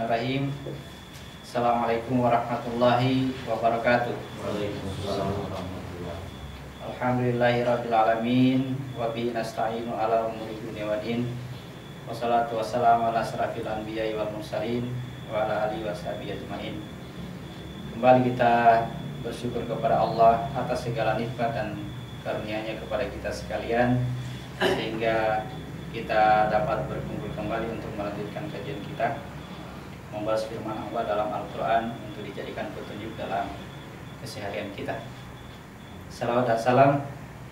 Bismillahirrahmanirrahim. Assalamualaikum warahmatullahi wabarakatuh. Waalaikumsalam warahmatullahi wabarakatuh. Alhamdulillahirabbil alamin wa bihi nasta'inu ala umuri dunya waddin. Wassalatu wassalamu ala asrafil anbiya'i wal mursalin wa ala alihi washabihi ajmain. Kembali kita bersyukur kepada Allah atas segala nikmat dan karunia-Nya kepada kita sekalian, sehingga kita dapat berkumpul kembali untuk melanjutkan kajian kita, membahas firman Allah dalam Al-Quran untuk dijadikan petunjuk dalam keseharian kita. Salawat dan salam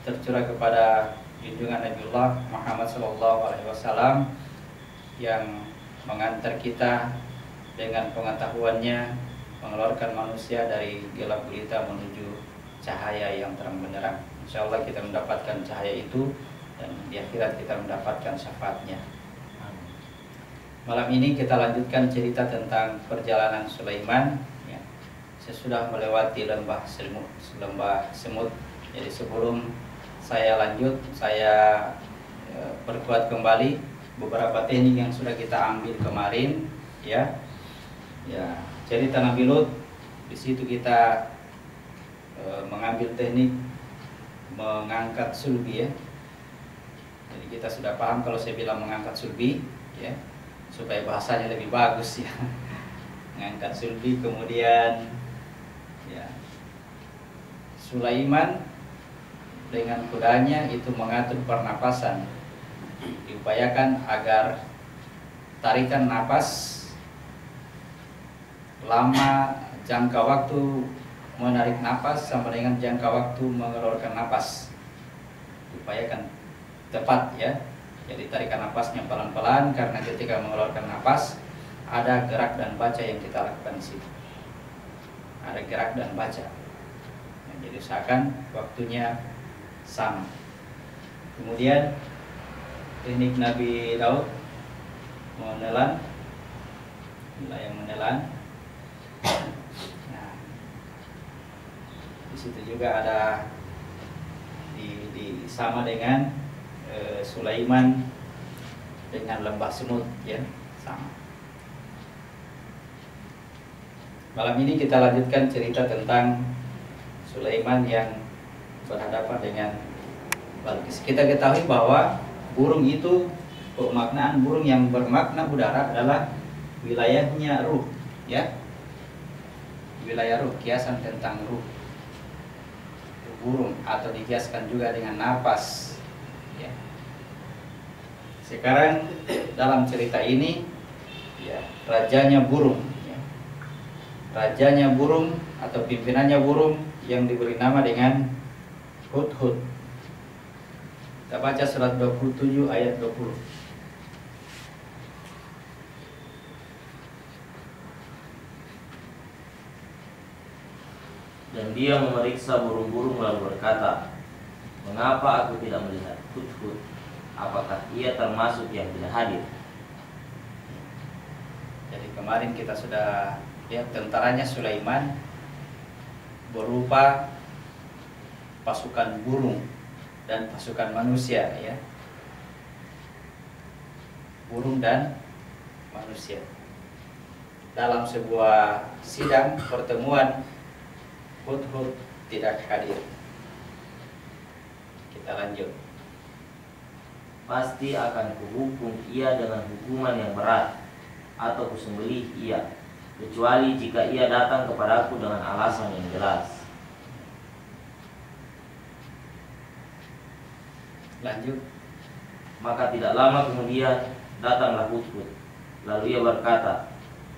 tercurah kepada junjungan Nabiullah Muhammad SAW yang mengantar kita dengan pengetahuannya mengeluarkan manusia dari gelap gulita menuju cahaya yang terang benderang. Insya Allah kita mendapatkan cahaya itu dan di akhirat kita mendapatkan syafaatnya. Malam ini kita lanjutkan cerita tentang perjalanan Sulaiman ya. Sesudah melewati lembah semut. Jadi sebelum saya lanjut, saya perkuat kembali beberapa teknik yang sudah kita ambil kemarin ya. Ya, cerita Nabi Lut. Di situ kita mengambil teknik mengangkat sulbi ya. Jadi kita sudah paham kalau saya bilang mengangkat sulbi ya, supaya bahasanya lebih bagus ya. Mengangkat sulbi, kemudian ya, Sulaiman dengan kudanya itu mengatur pernapasan. Diupayakan agar tarikan napas lama, jangka waktu menarik napas sama dengan jangka waktu mengeluarkan napas. Diupayakan tepat ya. Jadi tarikan napasnya pelan-pelan, karena ketika mengeluarkan napas ada gerak dan baca yang kita lakukan di situ. Ada gerak dan baca. Nah, jadi usahakan waktunya sama. Kemudian teknik Nabi Daud menelan, wilayah menelan. Nah, di situ juga ada sama dengan Sulaiman dengan lembah semut ya, sama. Malam ini kita lanjutkan cerita tentang Sulaiman yang berhadapan dengan Balqis. Kita ketahui bahwa burung itu, pemaknaan burung yang bermakna udara adalah wilayahnya ruh ya. Wilayah ruh, kiasan tentang ruh burung, atau dikiaskan juga dengan napas ya. Sekarang dalam cerita ini ya, rajanya burung ya. Rajanya burung atau pimpinannya burung yang diberi nama dengan Hudhud. Kita baca surat 27 ayat 20. Dan dia memeriksa burung-burung lalu berkata, "Mengapa aku tidak melihat Hudhud? Apakah ia termasuk yang tidak hadir?" Jadi kemarin kita sudah lihat tentaranya Sulaiman berupa pasukan burung dan pasukan manusia ya. Burung dan manusia. Dalam sebuah sidang pertemuan, Hudhud tidak hadir. Kita lanjut. "Pasti akan kuhukum ia dengan hukuman yang berat, atau kusembelih ia, kecuali jika ia datang kepadaku dengan alasan yang jelas." Lanjut. Maka tidak lama kemudian datanglah Hudhud. Lalu ia berkata,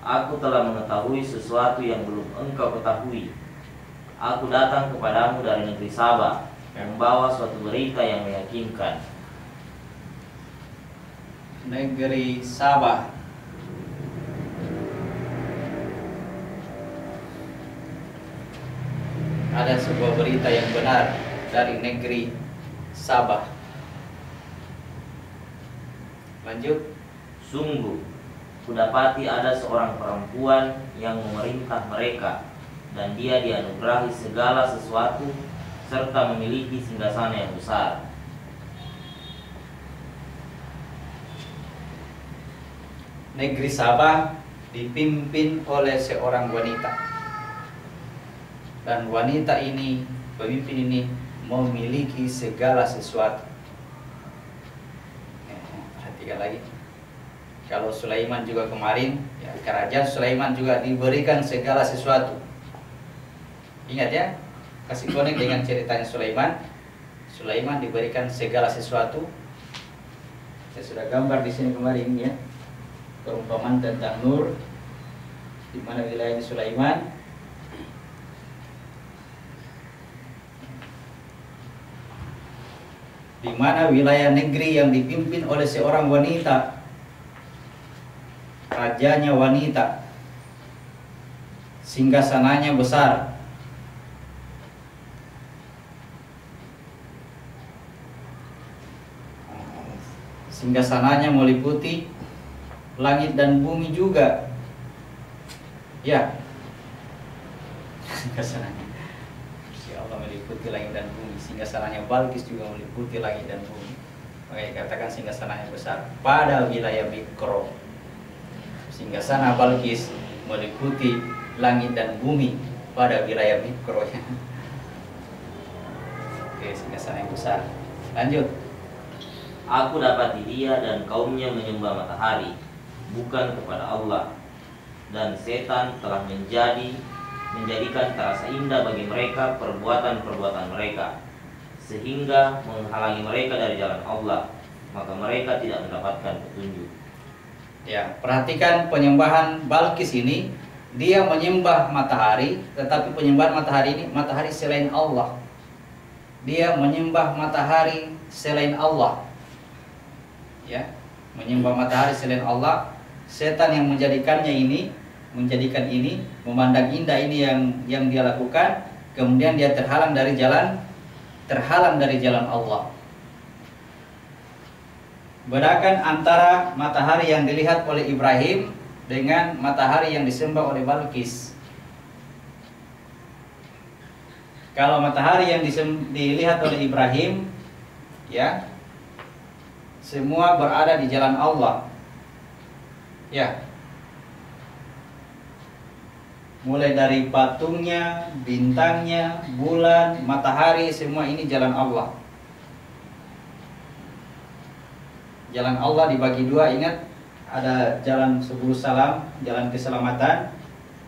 "Aku telah mengetahui sesuatu yang belum engkau ketahui. Aku datang kepadamu dari negeri Sabah, membawa suatu berita yang meyakinkan." Negeri Sabah. Ada sebuah berita yang benar dari negeri Sabah. Lanjut. "Sungguh, kudapati ada seorang perempuan yang memerintah mereka, dan dia dianugerahi segala sesuatu serta memiliki singgasana yang besar." Negeri Sabah dipimpin oleh seorang wanita. Dan wanita ini, pemimpin ini memiliki segala sesuatu. Perhatikan lagi. Kalau Sulaiman juga kemarin, ya, kerajaan Sulaiman juga diberikan segala sesuatu. Ingat ya, kasih konek dengan ceritanya Sulaiman. Sulaiman diberikan segala sesuatu. Saya sudah gambar di sini kemarin ya. Perumpamaan tentang Nur, di mana wilayah Sulaiman. Di mana wilayah negeri yang dipimpin oleh seorang wanita. Rajanya wanita. Singgasananya besar. Singgasananya meliputi langit dan bumi juga. Ya. Singgasananya. Ya Allah meliputi langit dan bumi. Singgasananya Balqis juga meliputi langit dan bumi. Makanya katakan singgasananya besar. Pada wilayah mikro. Singgasana Balqis meliputi langit dan bumi pada wilayah mikro. Oke, singgasana yang besar. Lanjut. Aku dapati dia dan kaumnya menyembah matahari, bukan kepada Allah. Dan setan telah menjadikan terasa indah bagi mereka perbuatan-perbuatan mereka, sehingga menghalangi mereka dari jalan Allah, maka mereka tidak mendapatkan petunjuk. Ya, perhatikan penyembahan Balqis ini, dia menyembah matahari, tetapi penyembahan matahari ini matahari selain Allah. Dia menyembah matahari selain Allah. Ya, menyembah matahari selain Allah. Setan yang menjadikan ini memandang indah ini yang dia lakukan, kemudian dia terhalang dari jalan Allah. Bedakan antara matahari yang dilihat oleh Ibrahim dengan matahari yang disembah oleh Balqis. Kalau matahari yang dilihat oleh Ibrahim, ya, semua berada di jalan Allah. Ya. Mulai dari patungnya, bintangnya, bulan, matahari, semua ini jalan Allah. Jalan Allah dibagi dua, ingat, ada jalan 10 salam, jalan keselamatan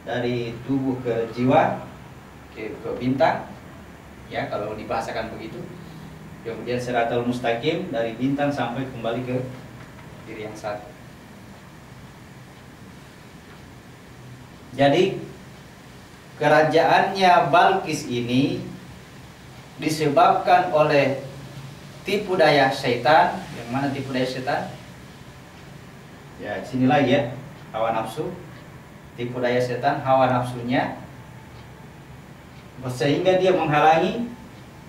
dari tubuh ke jiwa, ke bintang, ya kalau dibahasakan begitu. Kemudian Siratal Mustaqim dari bintang sampai kembali ke diri yang satu. Jadi kerajaannya Balqis ini disebabkan oleh tipu daya setan. Yang mana tipu daya setan? Ya, sini lagi ya, hawa nafsu. Tipu daya setan, hawa nafsunya, sehingga dia menghalangi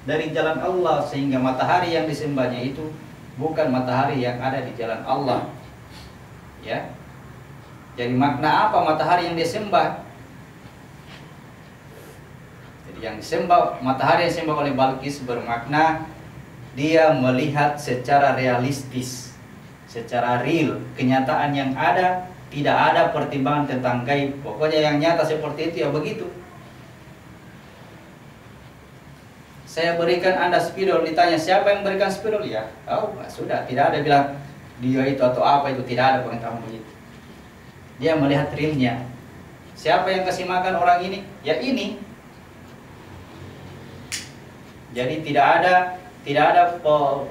dari jalan Allah, sehingga matahari yang disembahnya itu bukan matahari yang ada di jalan Allah. Ya. Jadi makna apa matahari yang disembah? Jadi yang disembah, matahari yang disembah oleh Balqis bermakna dia melihat secara realistis, secara real, kenyataan yang ada, tidak ada pertimbangan tentang gaib. Pokoknya yang nyata seperti itu ya begitu. Saya berikan Anda spidol, ditanya siapa yang berikan spidol, ya, sudah, tidak ada bilang dia itu atau apa itu, tidak ada pengetahuan begitu. Dia melihat realnya. Siapa yang kasih makan orang ini? Ya ini. Jadi tidak ada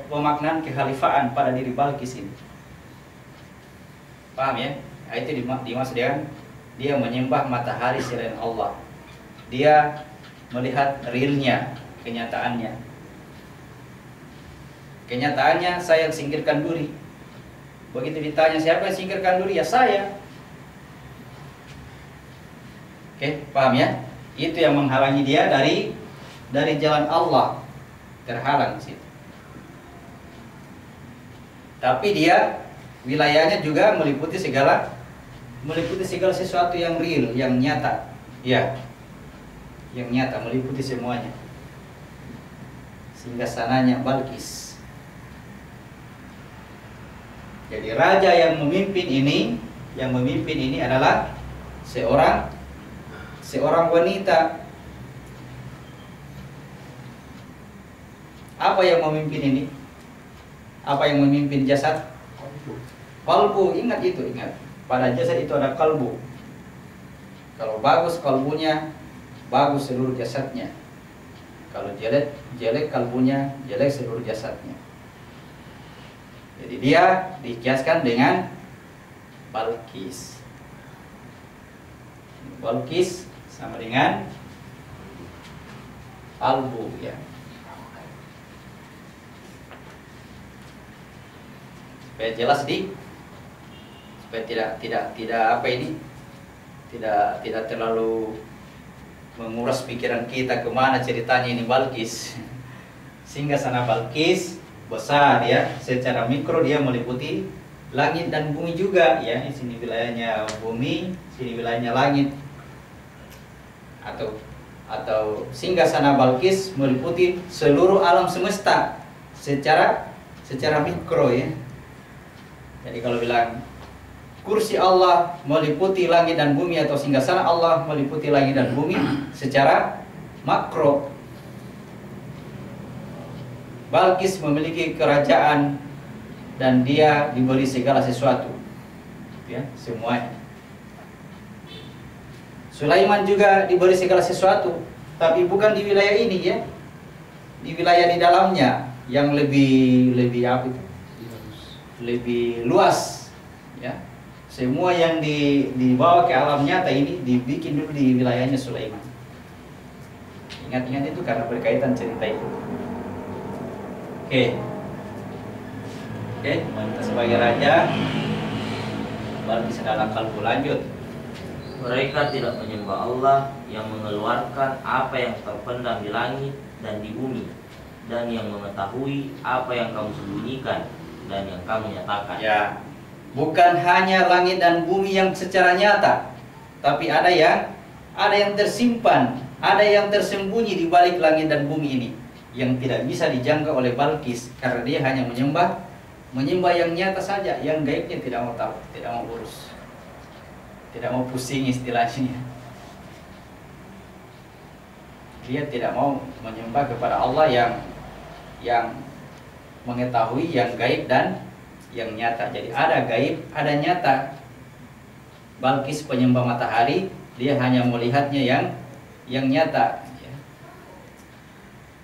pemaknaan kekhalifahan pada diri Balqis ini. Paham ya? Nah, itu dimaksud dengan dia menyembah matahari selain Allah. Dia melihat realnya, kenyataannya. Kenyataannya saya singkirkan duri. Begitu ditanya siapa yang singkirkan duri? Ya saya. Oke, paham ya? Itu yang menghalangi dia dari jalan Allah, terhalang di situ. Tapi dia wilayahnya juga meliputi segala sesuatu yang real, yang nyata. Ya. Yang nyata meliputi semuanya. Singgasananya Balqis. Jadi raja yang memimpin ini adalah seorang wanita. Apa yang memimpin ini? Apa yang memimpin jasad? Kalbu, ingat itu, ingat. Pada jasad itu ada kalbu. Kalau bagus kalbunya, bagus seluruh jasadnya. Kalau jelek kalbunya, jelek seluruh jasadnya. Jadi dia dikiaskan dengan Balqis. Balqis sama dengan kalbu, ya. Supaya jelas supaya tidak apa ini, tidak terlalu menguras pikiran kita kemana ceritanya ini Balqis. Sehingga sana Balqis besar, ya, secara mikro dia meliputi langit dan bumi juga, ya. Di sini wilayahnya bumi, sini wilayahnya langit. Atau sehingga sana Balqis meliputi seluruh alam semesta secara mikro, ya. Jadi kalau bilang kursi Allah meliputi langit dan bumi, atau singgasana Allah meliputi langit dan bumi secara makro. Balqis memiliki kerajaan dan dia diberi segala sesuatu, ya, semuanya. Sulaiman juga diberi segala sesuatu, tapi bukan di wilayah ini, ya. Di wilayah di dalamnya yang lebih apa itu? Lebih luas, ya. Semua yang dibawa ke alam nyata ini dibikin dulu di wilayahnya Sulaiman. Ingat-ingat itu karena berkaitan cerita itu. Oke, wanita sebagai raja, Balqis adalah kalbu. Lanjut. Mereka tidak menyembah Allah yang mengeluarkan apa yang terpendam di langit dan di bumi, dan yang mengetahui apa yang kamu sembunyikan dan yang kamu nyatakan. Ya, bukan hanya langit dan bumi yang secara nyata, tapi ada yang tersimpan, ada yang tersembunyi di balik langit dan bumi ini, yang tidak bisa dijangkau oleh Balqis karena dia hanya menyembah yang nyata saja, yang gaibnya tidak mau tahu, tidak mau urus, tidak mau pusing istilahnya. Dia tidak mau menyembah kepada Allah yang mengetahui yang gaib dan yang nyata. Jadi ada gaib, ada nyata. Balqis penyembah matahari, dia hanya melihatnya yang nyata, ya.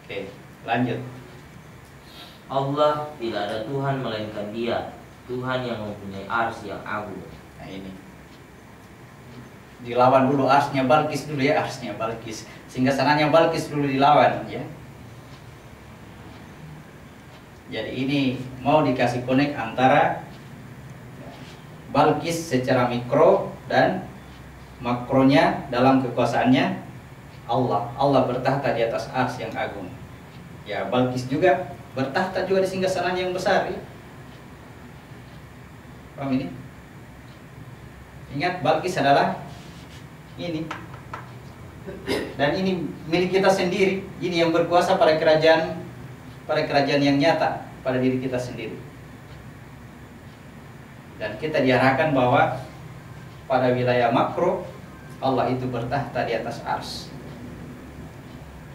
Oke, lanjut. Allah tidak ada Tuhan melainkan Dia, Tuhan yang mempunyai arsy yang agung. Nah ini dilawan dulu arsnya Balqis dulu, ya, arsnya Balqis, sehingga sananya Balqis dulu dilawan, ya. Jadi ini mau dikasih connect antara Balqis secara mikro dan makronya dalam kekuasaannya Allah. Allah bertahta di atas arsy yang agung. Ya, Balqis juga bertahta juga di singgasananya yang besar, ya. Paham ini? Ingat, Balqis adalah ini, dan ini milik kita sendiri. Ini yang berkuasa pada kerajaan yang nyata, pada diri kita sendiri. Dan kita diarahkan bahwa pada wilayah makro Allah itu bertahta di atas arsy.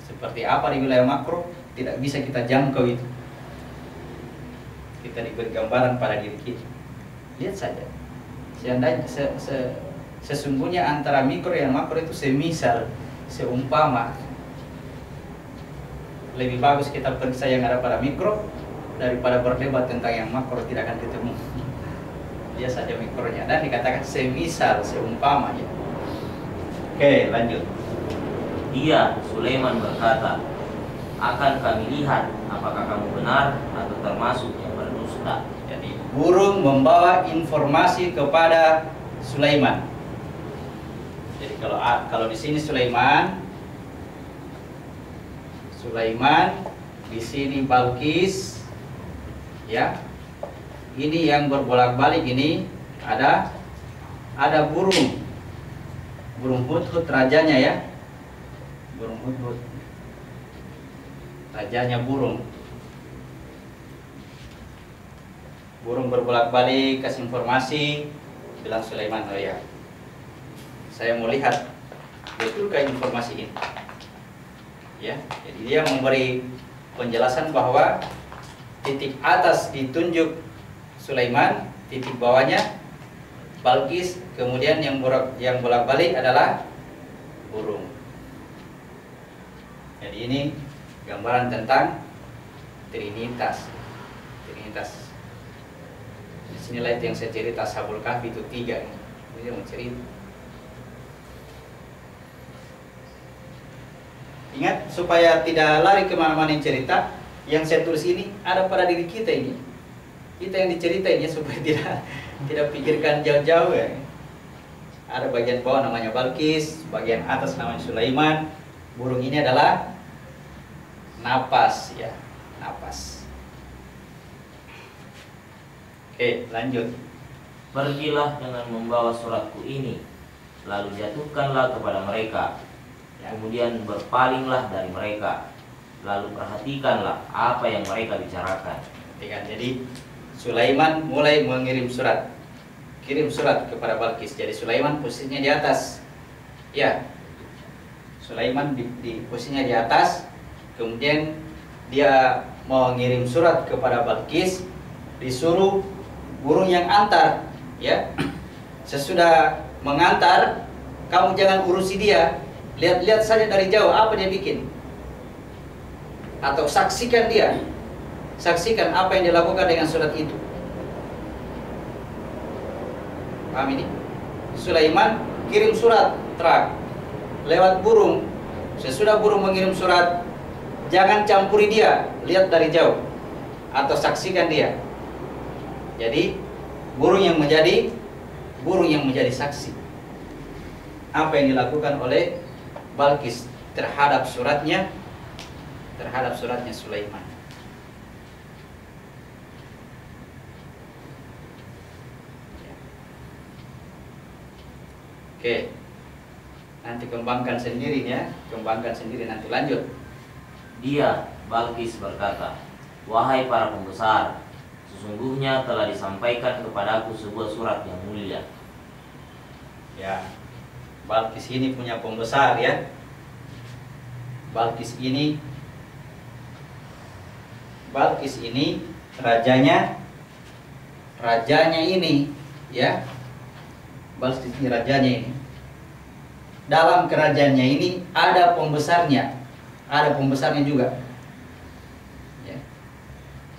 Seperti apa di wilayah makro tidak bisa kita jangkau itu. Kita diberi gambaran pada diri kita. Lihat saja. Seandainya sesungguhnya antara mikro dan makro itu semisal, seumpama. Lebih bagus kita periksa yang ada pada mikro daripada berdebat tentang yang makro, tidak akan ketemu. Dia saja mikronya, dan dikatakan semisal, seumpama, ya. Oke, lanjut. Dia, Sulaiman, berkata, akan kami lihat apakah kamu benar atau termasuk yang berdusta. Jadi burung membawa informasi kepada Sulaiman. Jadi kalau di sini Sulaiman, di sini Balqis, ya. Ini yang berbolak-balik ini ada burung hudhud rajanya, ya. Burung hudhud rajanya burung berbolak-balik kasih informasi, bilang Sulaiman, oh ya, saya mau lihat betulkah informasi ini. Ya, jadi dia memberi penjelasan bahwa titik atas ditunjuk Sulaiman, titik bawahnya Balqis, kemudian yang bolak-balik adalah burung. Jadi ini gambaran tentang Trinitas. Di sinilah itu yang saya cerita, Ashabul Kahfi itu 3 ini. Ini mau cerita. Ingat, supaya tidak lari kemana-mana yang cerita, yang saya tulis ini ada pada diri kita ini. Kita yang diceritain ya, supaya tidak pikirkan jauh-jauh ya. Ada bagian bawah namanya Balqis, bagian atas namanya Sulaiman. Burung ini adalah napas ya, napas. Oke, lanjut. Pergilah dengan membawa suratku ini, lalu jatuhkanlah kepada mereka. Kemudian berpalinglah dari mereka, lalu perhatikanlah apa yang mereka bicarakan. Jadi Sulaiman mulai mengirim surat, kirim surat kepada Balqis. Jadi Sulaiman posisinya di atas, ya. Sulaiman di posisinya di atas. Kemudian dia mengirim surat kepada Balqis, disuruh burung yang antar, ya. Sesudah mengantar, kamu jangan urusi dia. Lihat-lihat saja dari jauh apa dia bikin. Atau saksikan dia. Saksikan apa yang dilakukan dengan surat itu. Paham ini? Sulaiman kirim surat terak lewat burung. Sesudah burung mengirim surat, jangan campuri dia, lihat dari jauh atau saksikan dia. Jadi burung yang menjadi saksi apa yang dilakukan oleh Balqis terhadap suratnya Sulaiman. Oke, nanti kembangkan sendiri ya, nanti lanjut. Dia, Balqis berkata, wahai para pembesar, sesungguhnya telah disampaikan kepadaku sebuah surat yang mulia. Ya, Balqis ini punya pembesar ya. Balqis ini rajanya ini ya. Balqis ini rajanya ini. Dalam kerajaannya ini ada pembesarnya juga. Ya.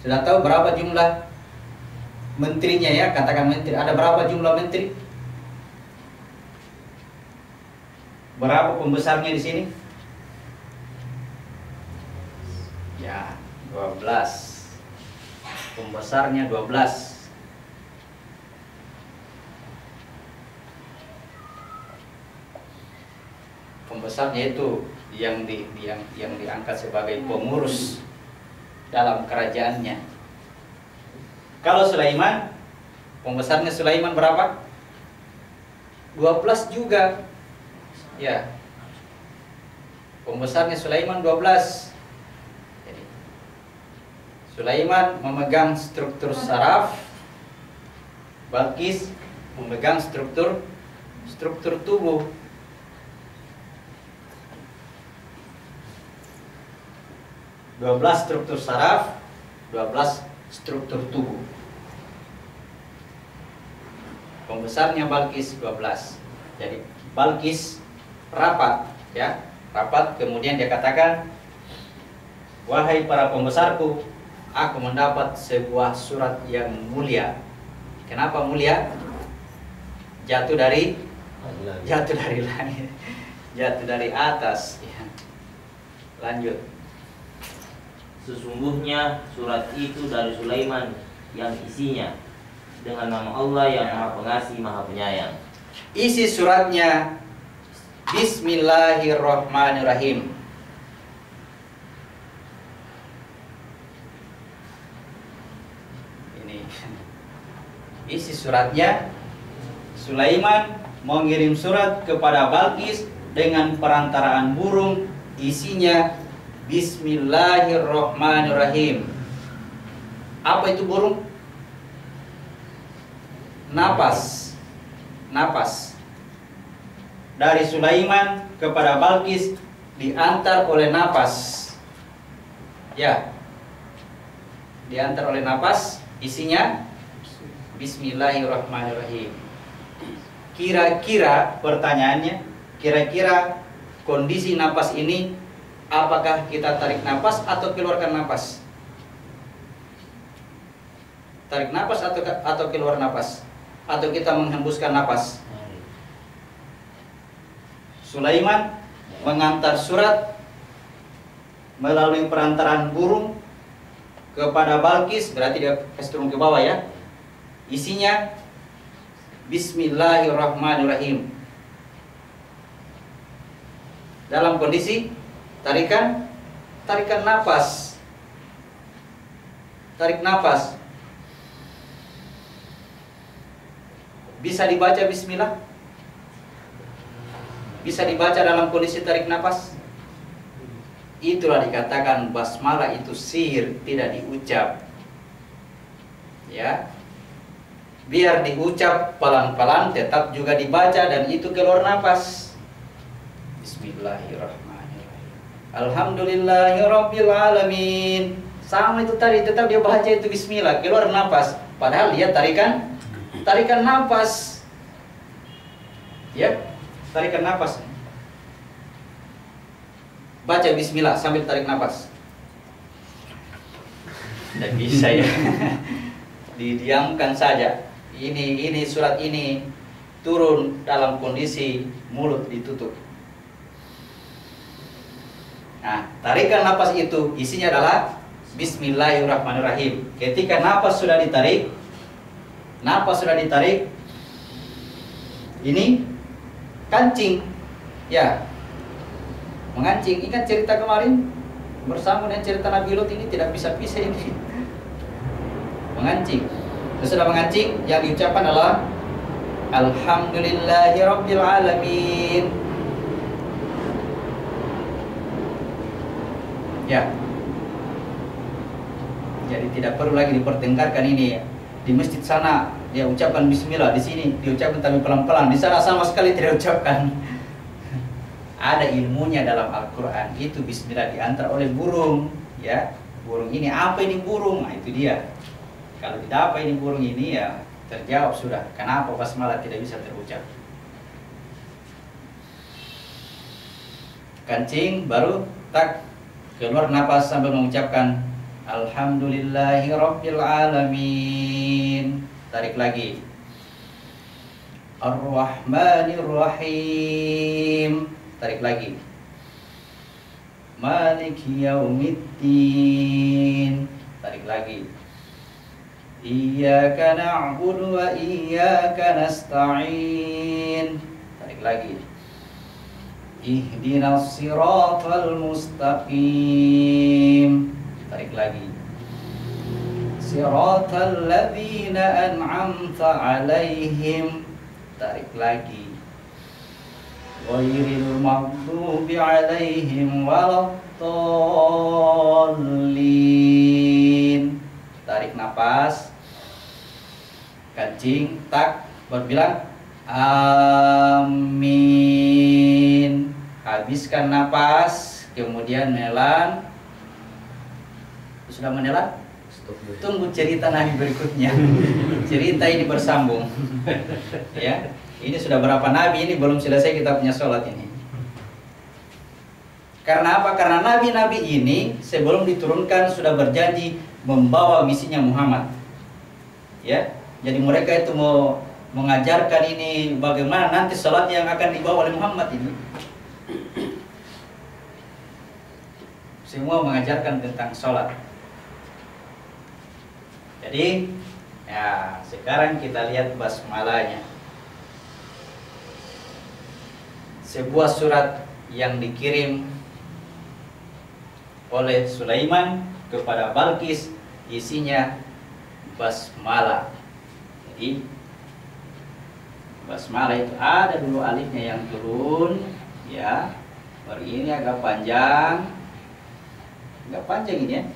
Sudah tahu berapa jumlah menterinya ya? Katakan menteri. Ada berapa jumlah menteri? Berapa pembesarnya di sini? Ya, 12. Pembesarnya 12. Pembesarnya itu yang diangkat sebagai pengurus dalam kerajaannya. Kalau Sulaiman, pembesarnya Sulaiman berapa? 12 juga. Ya, pembesarnya Sulaiman 12. Jadi, Sulaiman memegang struktur saraf, Balqis memegang struktur tubuh. Dua belas struktur saraf, 12 struktur tubuh. Pembesarnya Balqis 12. Jadi Balqis rapat ya, kemudian dia katakan, wahai para pembesarku, aku mendapat sebuah surat yang mulia. Kenapa mulia? Jatuh dari langit, jatuh dari atas ya. Lanjut. Sesungguhnya surat itu dari Sulaiman yang isinya dengan nama Allah yang Maha Pengasih Maha Penyayang. Isi suratnya Bismillahirrahmanirrahim. Ini isi suratnya. Sulaiman mengirim surat kepada Balqis dengan perantaraan burung. Isinya Bismillahirrahmanirrahim. Apa itu burung? Napas. dari Sulaiman kepada Balkis diantar oleh napas. Ya, diantar oleh napas, isinya Bismillahirrahmanirrahim. Kira-kira pertanyaannya, kira-kira kondisi napas ini, apakah kita tarik napas atau keluarkan napas? Tarik napas atau keluar napas? Atau kita menghembuskan napas? Sulaiman mengantar surat melalui perantaran burung kepada Balkis, berarti dia kasih turun ke bawah ya. Isinya Bismillahirrahmanirrahim. Dalam kondisi tarikan napas. Tarik napas. Bisa dibaca bismillah? Bisa dibaca dalam kondisi tarik napas? Itulah dikatakan basmalah itu sihir, tidak diucap. Ya. Biar diucap pelan-pelan tetap juga dibaca dan itu keluar napas. Bismillahirrahmanirrahim. Alhamdulillahirabbil alamin. Sama itu tadi, tetap dia baca itu bismillah, keluar napas. Padahal dia tarikan napas. Ya, tarikan napas. Baca bismillah sambil tarik napas. Tidak bisa ya. Didiamkan saja. Ini surat ini turun dalam kondisi mulut ditutup. Nah, tarikan napas itu isinya adalah Bismillahirrahmanirrahim. Ketika napas sudah ditarik, ini kancing, ya, mengancing. Ingat cerita kemarin bersama dengan cerita Nabi Lut ini tidak bisa pisah ini. Mengancing. Sesudah mengancing, yang diucapkan adalah Alhamdulillahirabbil alamin. Ya. Jadi tidak perlu lagi dipertengkarkan ini. Di masjid sana dia ucapkan bismillah, di sini diucapkan tapi pelan-pelan, di sana sama sekali tidak ucapkan. Ada ilmunya dalam Al-Qur'an. Itu bismillah diantar oleh burung, ya. Burung ini apa ini burung? Nah, itu dia. Kalau tidak apa ini burung ini, ya terjawab sudah. Kenapa basmalah tidak bisa terucap? Kancing baru tak keluar napas sambil mengucapkan Alhamdulillahirabbil alamin. Tarik lagi. Ar-Rahmanir-Rahim. Tarik lagi. Maliki yaumiddin. Tarik lagi. Iyyaka na'budu wa iyyaka nasta'in. Tarik lagi. Ihdinas siratal mustaqim. Tarik lagi. Siratal ladzina an'amta 'alaihim. Tarik lagi. Ghairil maghdubi 'alaihim waladdallin. Tarik napas. Kancing, tak, berbilang amin. Habiskan napas, kemudian menelan. Sudah menelan? Tunggu cerita Nabi berikutnya. Cerita ini bersambung. Ya, ini sudah berapa Nabi, ini belum selesai kita punya sholat ini. Karena apa? Karena Nabi-Nabi ini sebelum diturunkan sudah berjanji membawa misinya Muhammad. Ya, jadi mereka itu mau mengajarkan ini bagaimana nanti sholat yang akan dibawa oleh Muhammad ini. Semua mengajarkan tentang sholat. Jadi, ya sekarang kita lihat basmalahnya. Sebuah surat yang dikirim oleh Sulaiman kepada Balkis, isinya basmalah. Jadi basmalah itu ada dulu alifnya yang turun, ya. Baru ini agak panjang ini ya.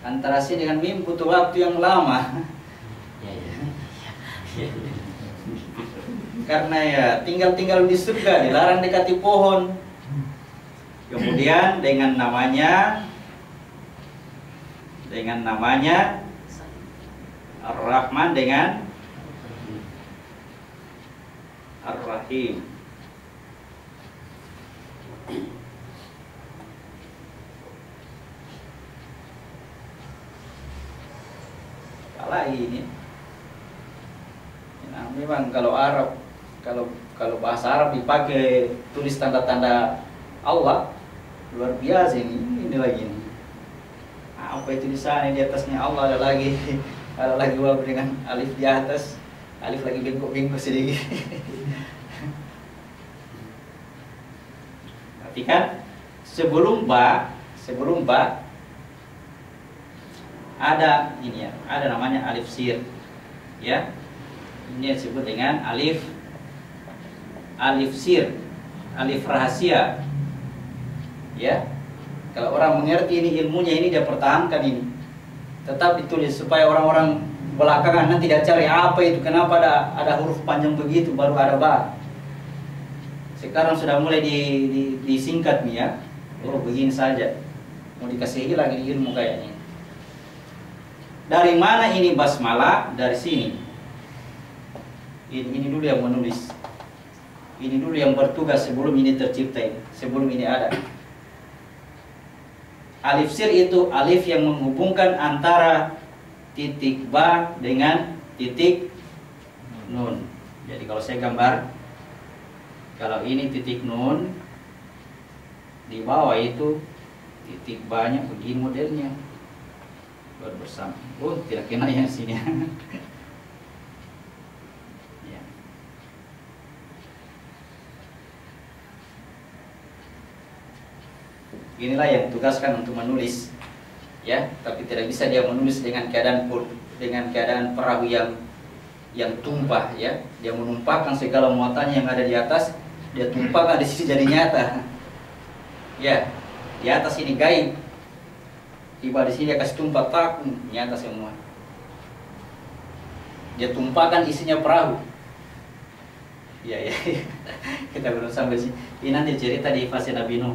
Antara sin dengan mim butuh waktu yang lama. karena ya tinggal di surga, dilarang dekati pohon. Kemudian dengan namanya Ar-Rahman dengan Ar-Rahim. Kalau ini, nah, memang kalau Arab, kalau bahasa Arab dipakai tulis tanda-tanda Allah, luar biasa ini lagi ini. Apa itu di sana di atasnya Allah ada lagi waw dengan alif di atas, alif lagi bengkok-bengkok sedikit. Perhatikan sebelum ba ada ini ya, ada namanya alif sir, ya. Ini disebut dengan alif sir, alif rahasia, ya. Kalau orang mengerti ini ilmunya ini dia pertahankan ini, tetap ditulis supaya orang-orang belakangan nanti dia cari apa itu, kenapa ada huruf panjang begitu baru ada ba. Sekarang sudah mulai disingkat nih ya. Oh begini saja, mau dikasih lagi ilmu kayaknya. Dari mana ini basmalah? Dari sini. Ini dulu yang menulis. Ini dulu yang bertugas sebelum ini tercipta ini, sebelum ini ada. Alif sir itu alif yang menghubungkan antara titik ba dengan titik nun. Jadi kalau saya gambar, kalau ini titik nun, di bawah itu titik ba-nya begini modelnya. Bersama. Oh, tidak kena yang sini. Ya. Inilah yang tugaskan untuk menulis, ya. Tapi tidak bisa dia menulis dengan keadaan perahu yang tumpah, ya. Dia menumpahkan segala muatannya yang ada di atas, dia tumpahkan di sini jadi nyata. Ya, di atas ini gaib. Tiba di sini dia kasih tumpah tak nyata semua. Dia tumpahkan isinya perahu. Ya. Kita belum sampai sini. Ini nanti cerita di fase Nabi Nuh.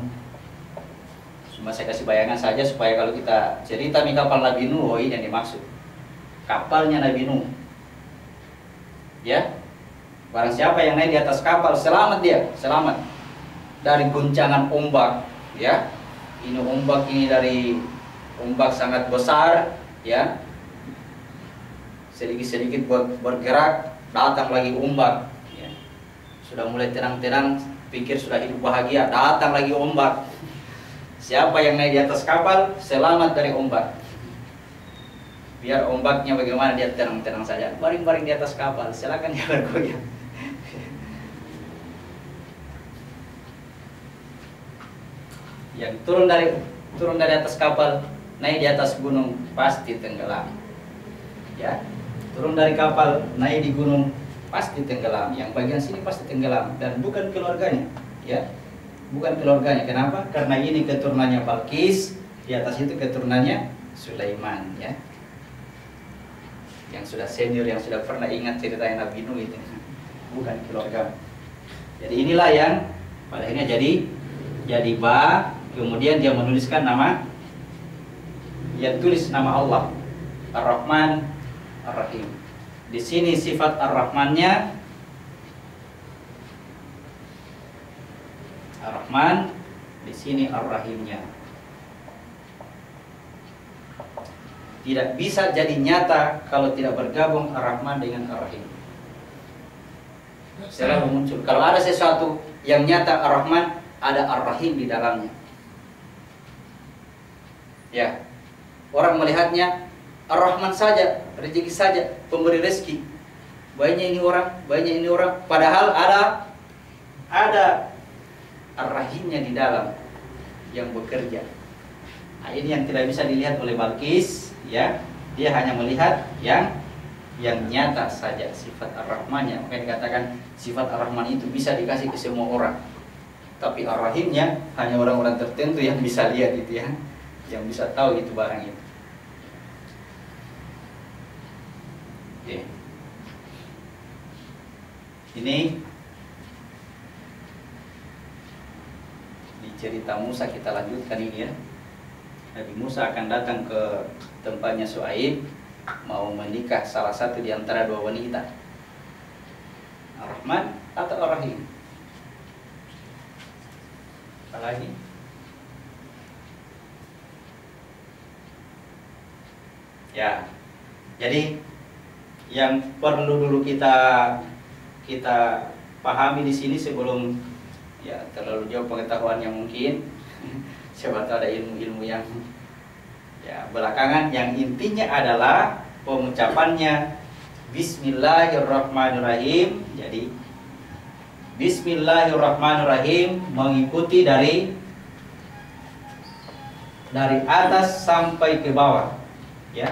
Cuma saya kasih bayangan saja supaya kalau kita cerita nih kapal Nabi Nuh, oh ini yang dimaksud. Kapalnya Nabi Nuh. Ya. Barang siapa yang naik di atas kapal selamat dia, selamat dari goncangan ombak, ya. Ini ombak ini dari ombak sangat besar, ya. Sedikit-sedikit bergerak, datang lagi ombak, ya. Sudah mulai tenang-tenang, pikir sudah hidup bahagia, datang lagi ombak. Siapa yang naik di atas kapal selamat dari ombak. Biar ombaknya bagaimana dia tenang-tenang saja, baring-baring di atas kapal, silakan dia bergoyang. Yang turun dari atas kapal, naik di atas gunung pasti tenggelam. Ya, turun dari kapal, naik di gunung pasti tenggelam. Yang bagian sini pasti tenggelam dan bukan keluarganya, ya. Bukan keluarganya. Kenapa? Karena ini keturunannya Balkis, di atas itu keturunannya Sulaiman, ya. Yang sudah senior, yang sudah pernah ingat cerita Nabi Nuh itu. Bukan keluarga. Jadi inilah yang pada akhirnya jadi ba, kemudian dia menuliskan nama. Dia tulis nama Allah, Ar-Rahman, Ar-Rahim. Di sini sifat Ar-Rahmannya Ar-Rahman, di sini Ar-Rahimnya. Tidak bisa jadi nyata kalau tidak bergabung Ar-Rahman dengan Ar-Rahim. Selalu muncul. Kalau ada sesuatu yang nyata Ar-Rahman, ada Ar-Rahim di dalamnya. Ya. Orang melihatnya Ar-Rahman saja, rezeki saja, pemberi rezeki. Banyak ini orang, padahal ada Ar-Rahimnya di dalam yang bekerja. Nah, ini yang tidak bisa dilihat oleh Balkis, ya. Dia hanya melihat yang nyata saja, sifat Ar-Rahmannya. Makanya dikatakan sifat Ar-Rahman itu bisa dikasih ke semua orang. Tapi Ar-Rahimnya hanya orang-orang tertentu yang bisa lihat itu, ya. Yang bisa tahu itu barang itu. Oke. Ini di cerita Musa kita lanjutkan ini ya. Nabi Musa akan datang ke tempatnya Syuaib, mau menikah salah satu di antara dua wanita, Ar-Rahman atau Ar-Rahim. Apa lagi? Ya, jadi yang perlu dulu kita pahami di sini sebelum ya terlalu jauh pengetahuan yang mungkin siapa tahu ada ilmu-ilmu yang ya belakangan, yang intinya adalah pengucapannya Bismillahirrahmanirrahim. Jadi Bismillahirrahmanirrahim mengikuti dari atas sampai ke bawah ya.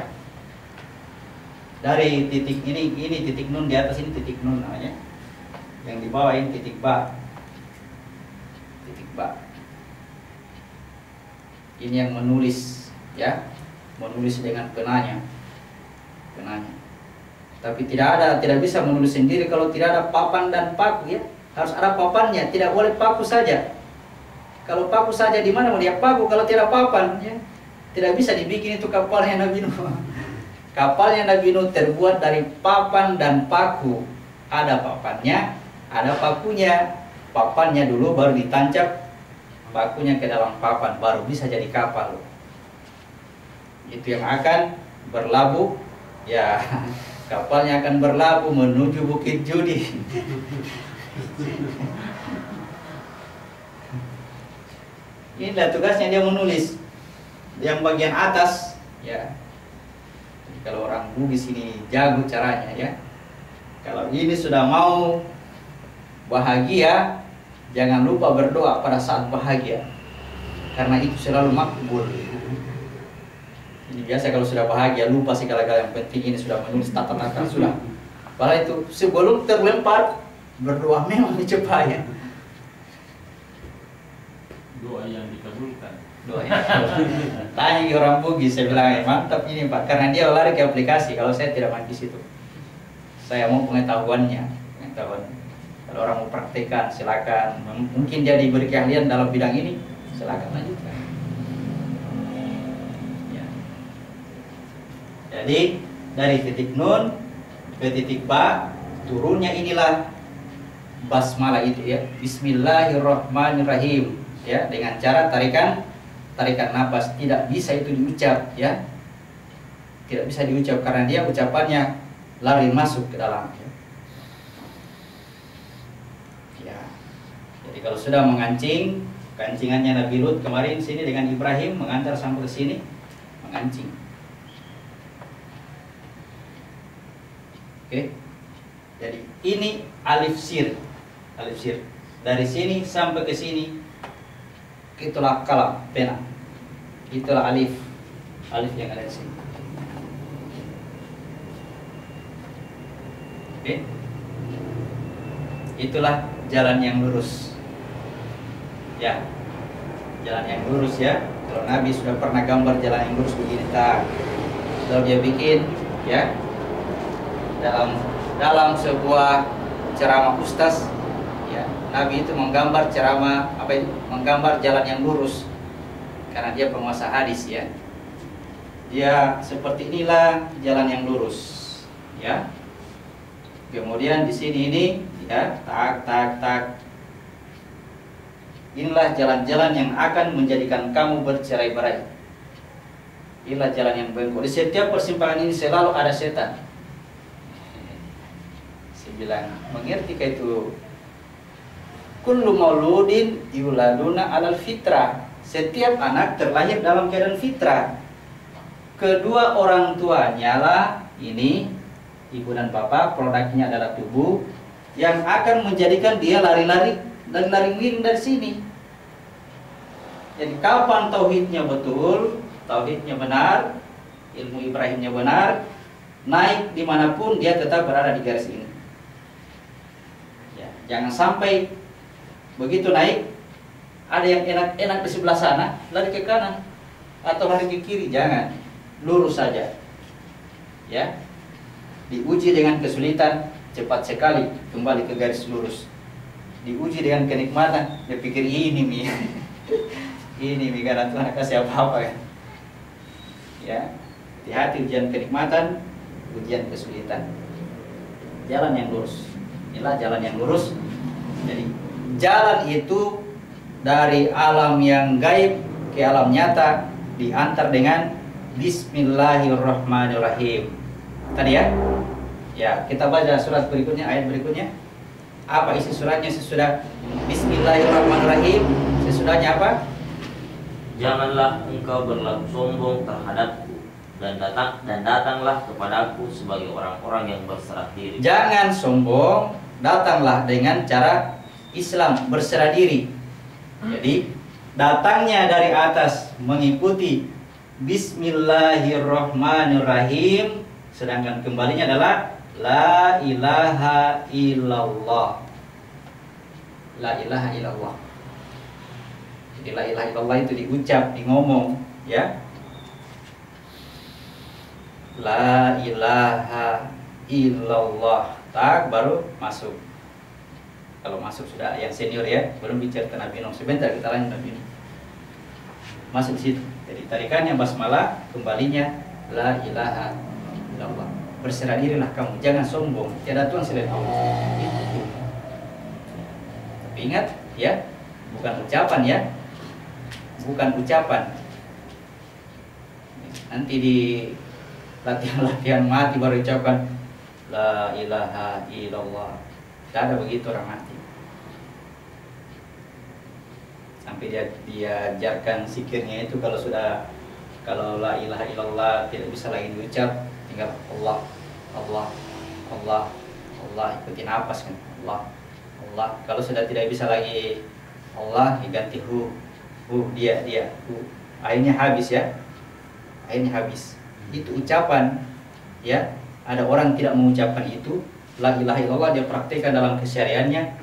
Dari titik ini titik nun, di atas ini titik nun namanya. Yang di bawah ini titik ba. Titik ba. Ini yang menulis ya. Menulis dengan penanya. Tapi tidak bisa menulis sendiri kalau tidak ada papan dan paku ya. Harus ada papannya, tidak boleh paku saja. Kalau paku saja di mana mau dia paku kalau tidak papan ya. Tidak bisa dibikin itu kapalnya Nabi Nuh. Kapalnya Nabi Nuh terbuat dari papan dan paku. Ada papannya, ada pakunya. Papannya dulu baru ditancap pakunya ke dalam papan, baru bisa jadi kapal. Itu yang akan berlabuh ya. Kapalnya akan berlabuh menuju Bukit Judi. Inilah tugasnya dia menulis. Yang bagian atas ya. Kalau orang Bugis ini jago caranya ya. Kalau ini sudah mau bahagia, jangan lupa berdoa pada saat bahagia, karena itu selalu makbul. Ini biasa kalau sudah bahagia lupa segala-galanya, yang penting ini sudah menulis tata-tata sudah. Padahal itu sebelum terlempar berdoa memang dicepaya. Doa yang dikabulkan. Tanya ke orang Bugis, saya bilang mantap ini Pak, karena dia lari ke aplikasi. Kalau saya tidak main di situ, saya mau pengetahuannya. Kalau orang mau praktekkan silakan, mungkin dia diberi keahlian dalam bidang ini, silakan lanjutkan ya. Jadi dari titik nun ke titik ba, turunnya inilah basmalah itu ya, Bismillahirrahmanirrahim ya, dengan cara tarikan napas. Tidak bisa itu diucap ya, tidak bisa diucap karena dia ucapannya lari masuk ke dalam ya. Jadi kalau sudah mengancing, kancingannya Nabi Lut kemarin sini dengan Ibrahim mengantar sampai ke sini mengancing. Oke. Jadi ini alif sir. Dari sini sampai ke sini itulah kalam pena, itulah alif yang ada di sini. Oke. Itulah jalan yang lurus ya, jalan yang lurus ya. Kalau Nabi sudah pernah gambar jalan yang lurus begini tak, kalau dia bikin ya dalam sebuah ceramah ustaz ya, Nabi itu menggambar ceramah menggambar jalan yang lurus karena dia penguasa hadis ya. Dia seperti inilah jalan yang lurus ya. Kemudian di sini ini ya, tak. Inilah jalan-jalan yang akan menjadikan kamu bercerai-berai. Inilah jalan yang bengkok. Di setiap persimpangan ini selalu ada setan. Saya bilang, mengerti kah itu? Kullu mauludin yuladuna alal fitrah. Setiap anak terlahir dalam keadaan fitrah. Kedua orang tuanya lah ini, ibu dan bapak, produknya adalah tubuh yang akan menjadikan dia lari-lari dari sini. Jadi kapan tauhidnya betul, tauhidnya benar, ilmu Ibrahimnya benar, naik dimanapun dia tetap berada di garis ini ya. Jangan sampai begitu naik ada yang enak-enak di sebelah sana lari ke kanan atau lari ke kiri. Jangan, lurus saja ya. Diuji dengan kesulitan cepat sekali kembali ke garis lurus. Diuji dengan kenikmatan, dia pikir ini mi, ini mi karena Tuhan kasih apa-apa kan. Ya, hati-hati ujian kenikmatan, ujian kesulitan. Jalan yang lurus, inilah jalan yang lurus. Jadi jalan itu dari alam yang gaib ke alam nyata diantar dengan Bismillahirrahmanirrahim. Tadi ya? Ya, kita baca surat berikutnya, ayat berikutnya. Apa isi suratnya sesudah Bismillahirrahmanirrahim? Sesudahnya apa? Janganlah engkau berlaku sombong terhadapku dan datanglah kepadaku sebagai orang-orang yang berserah diri. Jangan sombong, datanglah dengan cara Islam, berserah diri. Jadi datangnya dari atas mengikuti Bismillahirrahmanirrahim, sedangkan kembalinya adalah La ilaha illallah. La ilaha illallah. Jadi la ilaha illallah itu diucap, di ngomong, ya. La ilaha illallah. Tak baru masuk. Kalau masuk sudah yang senior ya, belum bicara Nabi Nuh. Sebentar kita lanjut Nabi Nuh. Masuk situ. Jadi tarikannya basmalah, kembalinya la ilaha illallah. Berserah dirilah kamu, jangan sombong. Tiada Tuhan selain Allah. Itu. Tapi ingat ya, bukan ucapan ya. Bukan ucapan. Nanti di latihan-latihan mati baru ucapan la ilaha illallah. Tidak ada begitu orang mati. Sampai dia diajarkan zikirnya itu kalau la ilaha illallah tidak bisa lagi diucap, tinggal Allah, Allah, Allah, Allah, ikuti nafas kan, Allah, Allah. Kalau sudah tidak bisa lagi Allah, diganti dia, akhirnya habis ya, akhirnya habis. Itu ucapan ya. Ada orang tidak mengucapkan itu la ilaha illallah, dia praktekkan dalam kesehariannya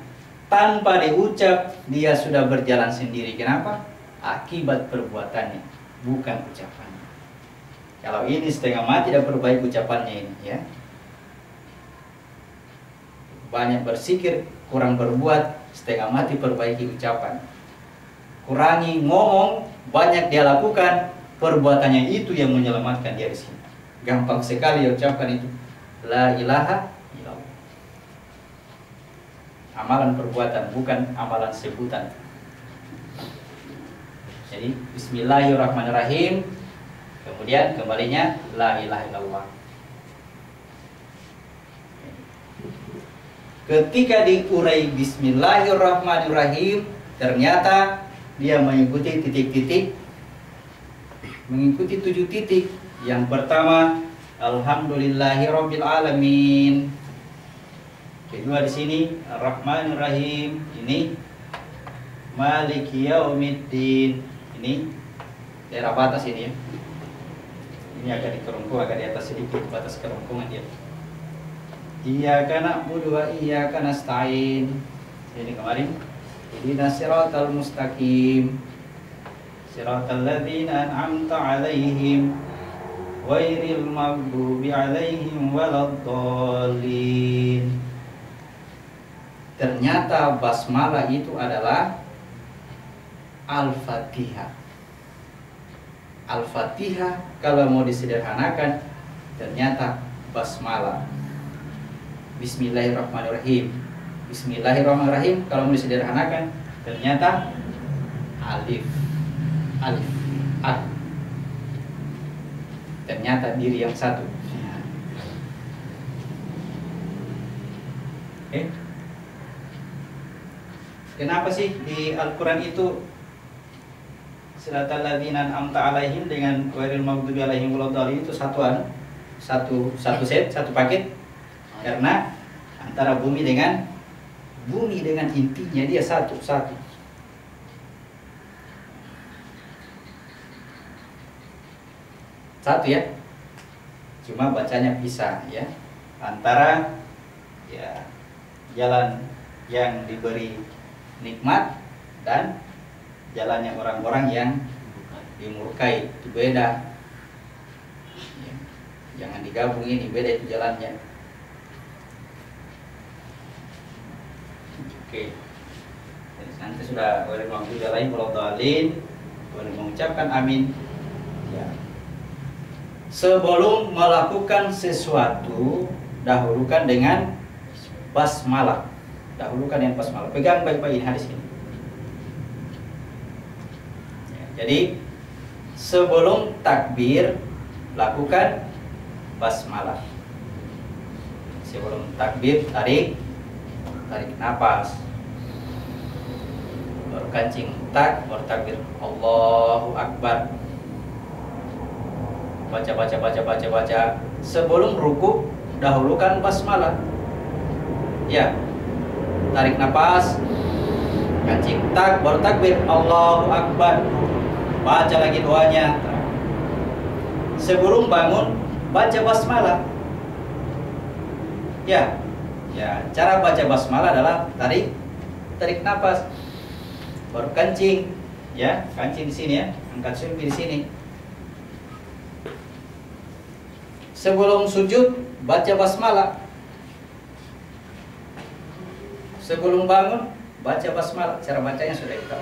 tanpa diucap, dia sudah berjalan sendiri. Kenapa? Akibat perbuatannya, bukan ucapannya. Kalau ini setengah mati tidak perbaiki ucapannya ini ya. Banyak bersikir, kurang berbuat, setengah mati perbaiki ucapan. Kurangi ngomong, banyak dia lakukan, perbuatannya itu yang menyelamatkan dia di sini. Gampang sekali ya ucapkan itu la ilaha illallah. Amalan perbuatan, bukan amalan sebutan. Jadi Bismillahirrahmanirrahim, kemudian kembalinya la ilaha illallah. Ketika diurai Bismillahirrahmanirrahim, ternyata dia mengikuti titik-titik, mengikuti 7 titik. Yang pertama, Alhamdulillahirabbil alamin. Kedua di sini Ar-Rahmanir-Rahim, ini Maliki Yaumiddin. Ini daerah batas ini ya. Ini agak dikerungkung, agak di atas sedikit batas kerungkungan dia. Iyyaka na'budu wa iyyaka nasta'in. Ini kemarin. Ihdinas siratal mustaqim. Siratal ladzina an'amta 'alaihim ghairil maghdubi 'alaihim waladdallin. Ternyata basmalah itu adalah Al-Fatihah. Al-Fatihah kalau mau disederhanakan ternyata basmalah. Bismillahirrahmanirrahim. Bismillahirrahmanirrahim kalau mau disederhanakan ternyata alif. Alif. Alif. Ternyata diri yang satu. Kenapa sih di Al-Quran itu Siratal ladzina an'amta 'alaihim dengan ghairil maghdubi 'alaihim waladdallin itu satu set, satu paket? Karena antara bumi dengan intinya dia satu. Satu ya. Cuma bacanya pisah ya. Antara ya jalan yang diberi nikmat dan jalannya orang-orang yang dimurkai, itu beda ya. Jangan digabung, ini beda itu jalannya. Oke. Jadi nanti sudah oleh lain walau dalin boleh mengucapkan amin. Ya. Sebelum melakukan sesuatu, dahulukan dengan basmalah. Dahulukan dengan basmalah. Pegang baik-baik hadis ini. Ya, jadi sebelum takbir lakukan basmalah. Sebelum takbir tarik nafas. Baru kancing baru takbir. Allahu Akbar. Baca. Sebelum ruku dahulukan basmalah. Ya. Tarik nafas. Kancing baru takbir. Allahu Akbar. Baca lagi doanya. Sebelum bangun baca basmalah. Ya. Ya, cara baca basmalah adalah tarik nafas. Baru kancing, ya, kancing di sini ya, angkat sumbi di sini. Sebelum sujud baca basmalah. Sebelum bangun baca basmalah. Cara bacanya sudah kita.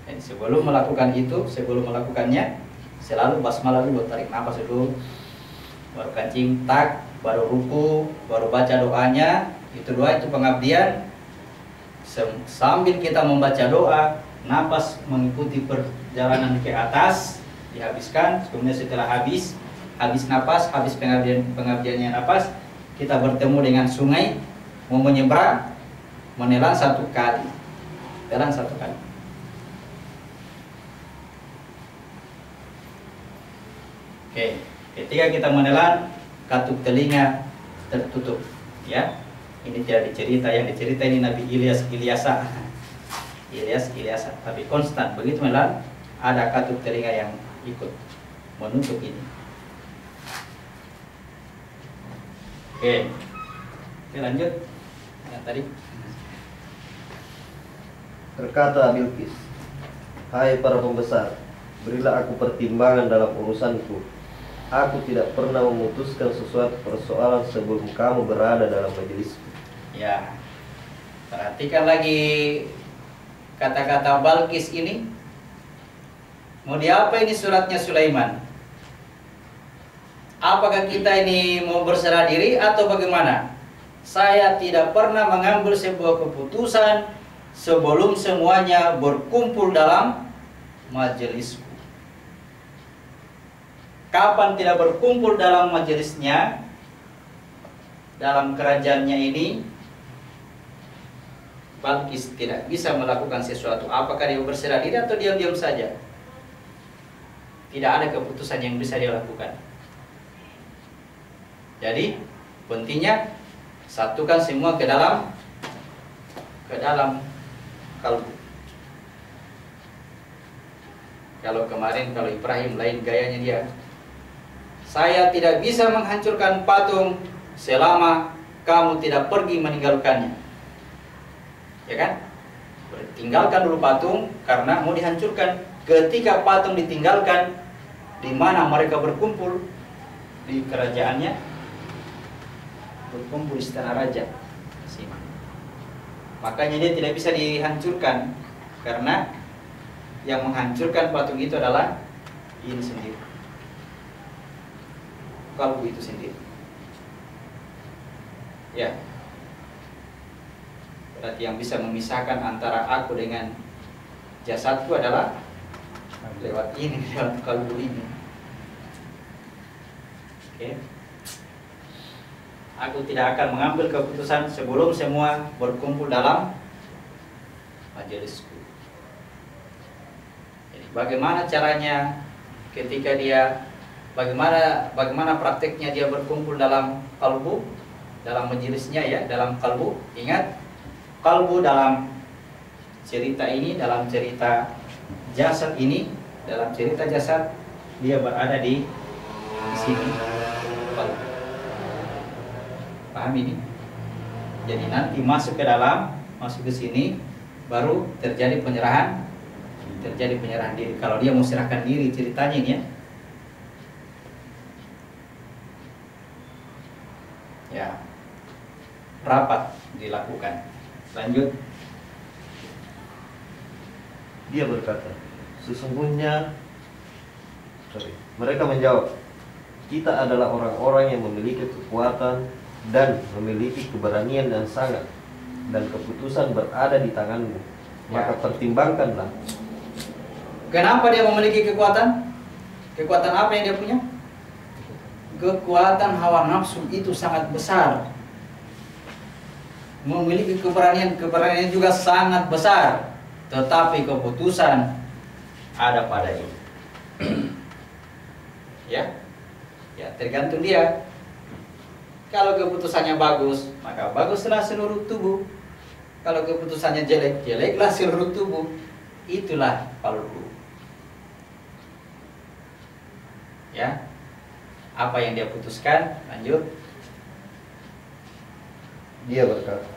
Jadi sebelum melakukannya selalu basmalah dulu, tarik nafas dulu. Baru kancing baru ruku, baru baca doanya. Itu doa itu pengabdian. Sambil kita membaca doa, napas mengikuti perjalanan ke atas dihabiskan. Kemudian setelah habis napas, habis pengabdiannya napas, kita bertemu dengan sungai, mau menyeberang, menelan satu kali. Oke, ketika kita menelan, katup telinga tertutup, ya. Ini tidak dicerita, yang dicerita ini Nabi Ilyasa, tapi konstan begitu menelan ada katup telinga yang ikut menutup ini. Oke, lanjut. Yang tadi berkata Bilqis, hai para pembesar, berilah aku pertimbangan dalam urusanku. Aku tidak pernah memutuskan sesuatu persoalan sebelum kamu berada dalam majelisku. Ya, perhatikan lagi kata-kata Balqis ini. Mau diapa ini suratnya Sulaiman? Apakah kita ini mau berserah diri atau bagaimana? Saya tidak pernah mengambil sebuah keputusan sebelum semuanya berkumpul dalam majelisku. Kapan tidak berkumpul dalam majelisnya, dalam kerajaannya ini, Balqis tidak bisa melakukan sesuatu. Apakah dia berserah diri atau diam-diam saja? Tidak ada keputusan yang bisa dia lakukan. Jadi pentingnya satukan semua ke dalam kalbu. Kalau Ibrahim lain gayanya dia. Saya tidak bisa menghancurkan patung selama kamu tidak pergi meninggalkannya. Ya kan? Tinggalkan dulu patung karena mau dihancurkan. Ketika patung ditinggalkan, di mana mereka berkumpul? Di kerajaannya, berkumpul di istana raja. Sini. Makanya dia tidak bisa dihancurkan karena yang menghancurkan patung itu adalah ini sendiri, kalbu itu sendiri. Ya. Berarti yang bisa memisahkan antara aku dengan jasadku adalah lewat kalbu ini. Oke. Aku tidak akan mengambil keputusan sebelum semua berkumpul dalam majelisku. Jadi bagaimana caranya ketika dia bagaimana prakteknya dia berkumpul dalam kalbu, dalam majelisnya ya, dalam kalbu. Ingat, kalbu dalam cerita ini, dalam cerita jasad ini, dalam cerita jasad dia berada di sini. Kalbu. Paham ini? Jadi nanti masuk ke sini, baru terjadi penyerahan diri. Kalau dia mau serahkan diri, ceritanya ini ya. Ya, rapat dilakukan. Lanjut. Dia berkata, sesungguhnya, mereka menjawab, kita adalah orang-orang yang memiliki kekuatan dan memiliki keberanian yang sangat, dan keputusan berada di tanganmu. Maka pertimbangkanlah. Kenapa dia memiliki kekuatan? Kekuatan apa yang dia punya? Kekuatan hawa nafsu itu sangat besar. Memiliki keberanian juga sangat besar. Tetapi keputusan ada pada dia. Ya, tergantung dia. Kalau keputusannya bagus, maka baguslah seluruh tubuh. Kalau keputusannya jelek, jeleklah seluruh tubuh. Itulah qalbu. Ya, apa yang dia putuskan? Lanjut. Dia berkata,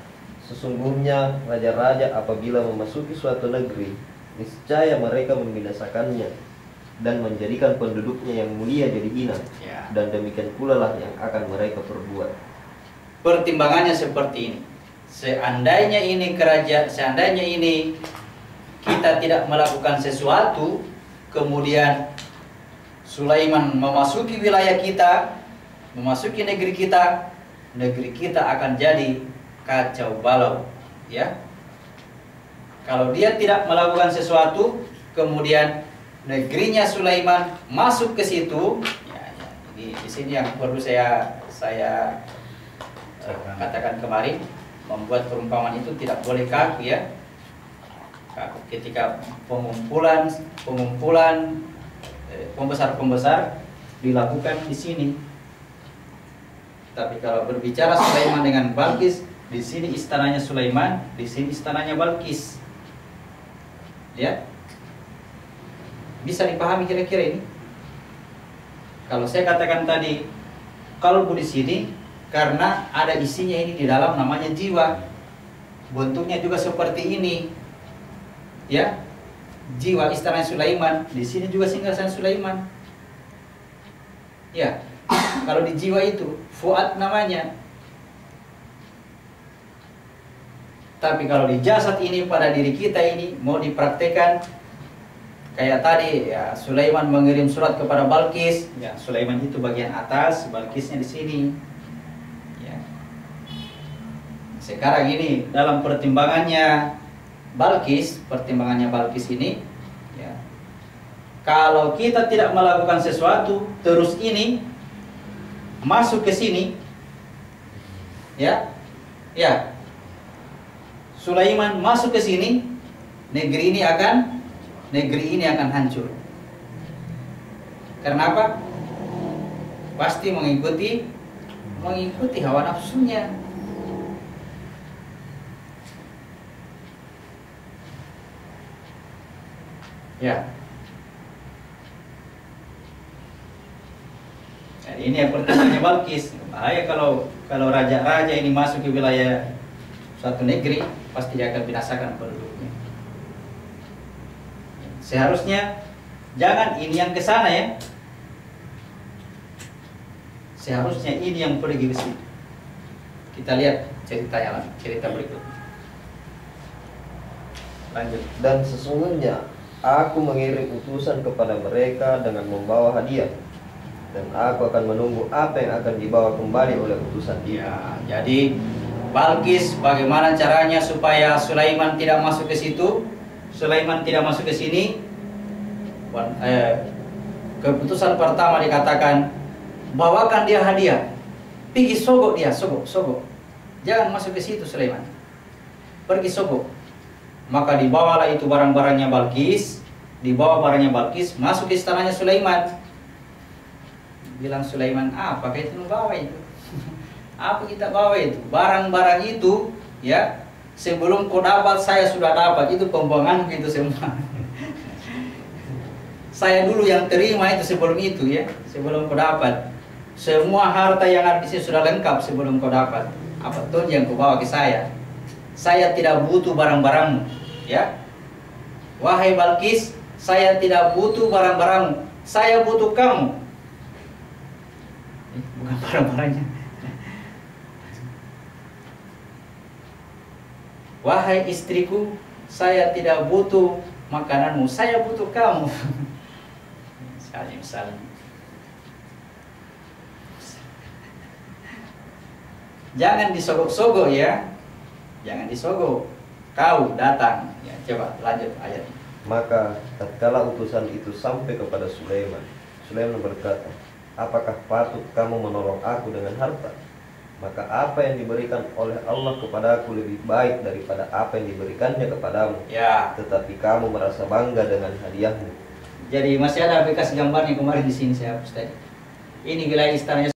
sesungguhnya raja-raja apabila memasuki suatu negeri, niscaya mereka membinasakannya dan menjadikan penduduknya yang mulia jadi hina. Ya. Dan demikian pula lah yang akan mereka perbuat. Pertimbangannya seperti ini. Seandainya ini kita tidak melakukan sesuatu, kemudian Sulaiman memasuki wilayah kita, memasuki negeri kita akan jadi kacau balau, ya. Kalau dia tidak melakukan sesuatu, kemudian negerinya Sulaiman masuk ke situ, ya, di sini yang perlu saya katakan kemarin, membuat perumpamaan itu tidak boleh kaku, ya. Ketika pengumpulan pembesar dilakukan di sini. Tapi kalau berbicara Sulaiman dengan Balkis, di sini istananya Sulaiman, di sini istananya Balkis. Ya. Bisa dipahami kira-kira ini? Kalau saya katakan tadi, kalbu di sini karena ada isinya ini di dalam, namanya jiwa. Bentuknya juga seperti ini. Ya. Jiwa istana Sulaiman, di sini juga singgasana Sulaiman. Ya. Kalau di jiwa itu fuad namanya. Tapi kalau di jasad ini, pada diri kita ini mau dipraktekkan kayak tadi, ya, Sulaiman mengirim surat kepada Balkis, ya, Sulaiman itu bagian atas, Balkisnya di sini. Ya. Sekarang ini dalam pertimbangannya Balkis ini, ya, kalau kita tidak melakukan sesuatu, terus ini masuk ke sini, ya, Sulaiman masuk ke sini, negeri ini akan hancur. Karena apa? Pasti mengikuti hawa nafsunya. Ya. Jadi ini yang pertanyaannya Balkis. Bahaya kalau raja-raja ini masuk ke wilayah suatu negeri, pasti dia akan binasakan penduduknya. Seharusnya jangan ini yang ke sana, ya. Seharusnya ini yang pergi ke situ. Kita lihat cerita berikut. Lanjut. Dan sesungguhnya aku mengirim utusan kepada mereka dengan membawa hadiah, dan aku akan menunggu apa yang akan dibawa kembali oleh utusan itu. Ya, jadi Balkis bagaimana caranya supaya Sulaiman tidak masuk ke situ, Sulaiman tidak masuk ke sini? Keputusan pertama dikatakan, bawakan dia hadiah, pergi sogok dia, sogok. Jangan masuk ke situ Sulaiman, pergi sogok. Maka dibawalah itu barang-barangnya Balkis, masuk ke istananya Sulaiman. Bilang Sulaiman, apa kita bawa itu? Apa kita bawa itu? Barang-barang itu, ya, sebelum kau dapat saya sudah dapat. Itu pembuangan itu semua. Saya dulu yang terima itu sebelum itu, ya, sebelum kau dapat. Semua harta yang ada di sini sudah lengkap sebelum kau dapat. Apa tuh yang kau bawa ke saya? Saya tidak butuh barang-barangmu, ya. Wahai Balkis, saya tidak butuh barang-barangmu. Saya butuh kamu. Bukan barang-barangnya. wahai istriku, saya tidak butuh makananmu, saya butuh kamu. Saling. Jangan disogok-sogok ya, jangan disogok. Kau datang, ya, coba lanjut ayat. Maka tatkala utusan itu sampai kepada Sulaiman, Sulaiman berkata, apakah patut kamu menolong aku dengan harta? Maka apa yang diberikan oleh Allah kepadaku lebih baik daripada apa yang diberikannya kepadamu. Ya, Tetapi kamu merasa bangga dengan hadiahmu. jadi masih ada bekas gambarnya kemarin di sini saya hapus tadi. Ini wilayah istananya